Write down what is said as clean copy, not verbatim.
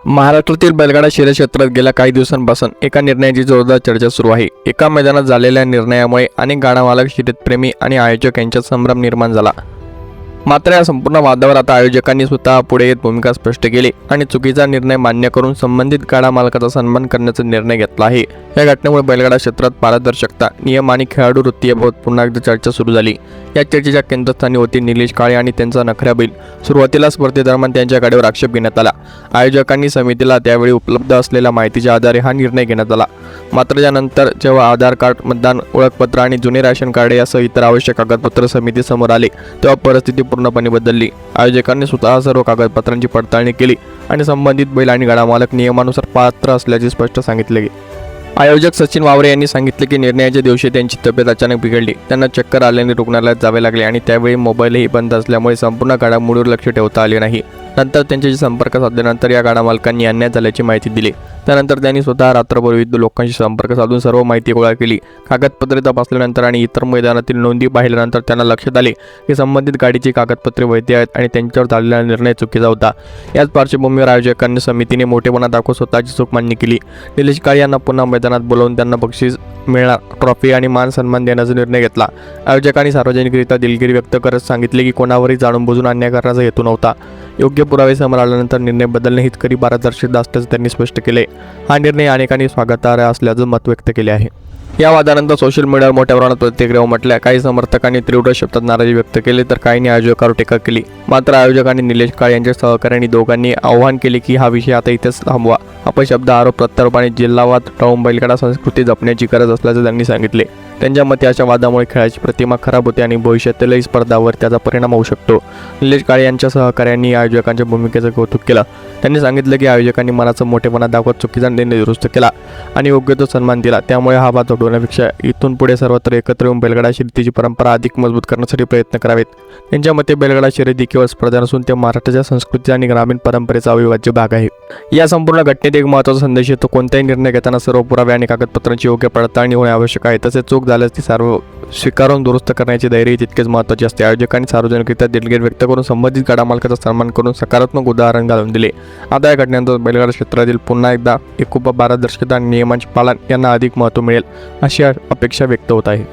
महाराष्ट्रातील बैलगाडा शर्यत क्षेत्रात गेल्या काही दिवसांपासून एका निर्णयाची जोरदार चर्चा सुरू आहे। एका मैदानात झालेल्या निर्णयामुळे अनेक गाडा मालक, शर्यतप्रेमी आणि आयोजक यांच्यात संभ्रम निर्माण झाला। मात्र या संपूर्ण वादावर आता आयोजकांनी स्वतः पुढे येत भूमिका स्पष्ट केली आणि चुकीचा निर्णय मान्य करून संबंधित गाडा मालकाचा सन्मान करण्याचा निर्णय घेतला आहे। या घटनेमुळे बैलगाडा क्षेत्रात पारदर्शकता, नियम आणि खेळाडू वृत्तीबाबत पुन्हा एकदा चर्चा सुरू झाली। या चर्चेच्या केंद्रस्थानी होते निलेश काळे आणि त्यांचा नखरा बैल। सुरुवातीला स्पर्धेदरम्यान त्यांच्या गाडीवर आक्षेप घेण्यात आला। आयोजकांनी समितीला त्यावेळी उपलब्ध असलेल्या माहितीच्या आधारे हा निर्णय घेण्यात आला। मात्र यानंतर जेव्हा आधार कार्ड, मतदान ओळखपत्र आणि जुने राशन कार्ड यासह इतर आवश्यक कागदपत्र समितीसमोर आले, तेव्हा परिस्थिती पूर्णपणे बदलली। आयोजकांनी स्वतः सर्व कागदपत्रांची पडताळणी केली आणि संबंधित बैल आणि गाडा मालक नियमानुसार पात्र असल्याचे स्पष्ट सांगितले। आयोजक सचिन वावरे यांनी सांगितले की निर्णयाच्या दिवशी त्यांची तब्येत अचानक बिघडली। त्यांना चक्कर आल्याने रुग्णालयात जावे लागले आणि त्यावेळी मोबाईलही बंद असल्यामुळे संपूर्ण घडामोडीवर लक्ष ठेवता आले नाही। नंतर त्यांच्याशी संपर्क साधल्यानंतर या गाडा मालकांनी अन्याय झाल्याची माहिती दिली। त्यानंतर त्यांनी स्वतः रात्रभर विविध लोकांशी संपर्क साधून सर्व माहिती गोळा केली। कागदपत्रे तपासल्यानंतर आणि इतर मैदानातील नोंदी पाहिल्यानंतर त्यांना लक्षात आले की संबंधित गाडीची कागदपत्रे वैध आहेत आणि त्यांच्यावर झालेला निर्णय चुकीचा होता। याच पार्श्वभूमीवर आयोजकांनी समितीने मोठेपणा दाखवून स्वतःची चूक मान्य केली। निलेश काळे यांना पुन्हा मैदानात बोलावून त्यांना बक्षीस मिळणार, ट्रॉफी आणि मान सन्मान देण्याचा निर्णय घेतला। आयोजकांनी सार्वजनिकरित्या दिलगिरी व्यक्त करत सांगितले की कोणावरही जाणून बुजून अन्याय करण्याचा हेतू नव्हता। योग्य पुरावे समोर आल्यानंतर निर्णय बदलणे हीच खरी पारदर्शकता असल्याचे त्यांनी स्पष्ट केले। हा निर्णय अनेकांनी स्वागतार्ह असल्याचं मत व्यक्त केले आहे। या वादानंतर सोशल मीडियावर मोठ्या प्रमाणात प्रतिक्रिया उमटल्या। काही समर्थकांनी तीव्र शब्दात नाराजी व्यक्त केली तर काहींनी आयोजकांवर टीका केली। मात्र आयोजकांनी निलेश काळे यांच्या सहकाऱ्यांनी दोघांनी आवाहन केले की हा विषय आता इथेच थांबवा। अपशब्द, आरोप, प्रत्यारोप आणि जिल्हावाद टाळून बैलगाडा संस्कृती जपण्याची गरज असल्याचे त्यांनी सांगितले। त्यांच्या मते अशा वादामुळे खेळाची प्रतिमा खराब होते आणि भविष्यातीलही स्पर्धांवर त्याचा परिणाम होऊ शकतो। निलेश काळे यांच्या सहकाऱ्यांनी आयोजकांच्या भूमिकेचं कौतुक केलं। त्यांनी सांगितलं की आयोजकांनी मनाचा मोठेपणा दाखवत चुकीचा निर्णय दुरुस्त केला आणि योग्य तो सन्मान दिला। त्यामुळे हा वाद सोडवण्यापेक्षा इथून पुढे सर्वत्र एकत्र येऊन बैलगाडा शर्यतीची परंपरा अधिक मजबूत करण्यासाठी प्रयत्न करावेत। त्यांच्या मते बैलगाडा शर्यती केवळ स्पर्धा नसून ते महाराष्ट्राच्या संस्कृती आणि ग्रामीण परंपरेचा अविभाज्य भाग आहे। या संपूर्ण घटनेत एक महत्त्वाचा संदेश येतो, कोणताही निर्णय घेताना सर्व पुरावे आणि कागदपत्रांची योग्य पडताळणी होणे आवश्यक आहे। तसेच चूक झाल्यास ती स्वीकारून दुरुस्त करण्याची धैर्य तितकेच महत्त्वाचे असते। आयोजकांनी सार्वजनिकरित्या दिलगिरी व्यक्त करून संबंधित गाडा मालकाचा सन्मान करून सकारात्मक उदाहरण घालून दिले। आता या घटनेनंतर बैलगाडा क्षेत्रातील पुन्हा एकदा एकोपा, पारदर्शकता आणि नियमांचे पालन यांना अधिक महत्त्व मिळेल अशी अपेक्षा व्यक्त होत आहे।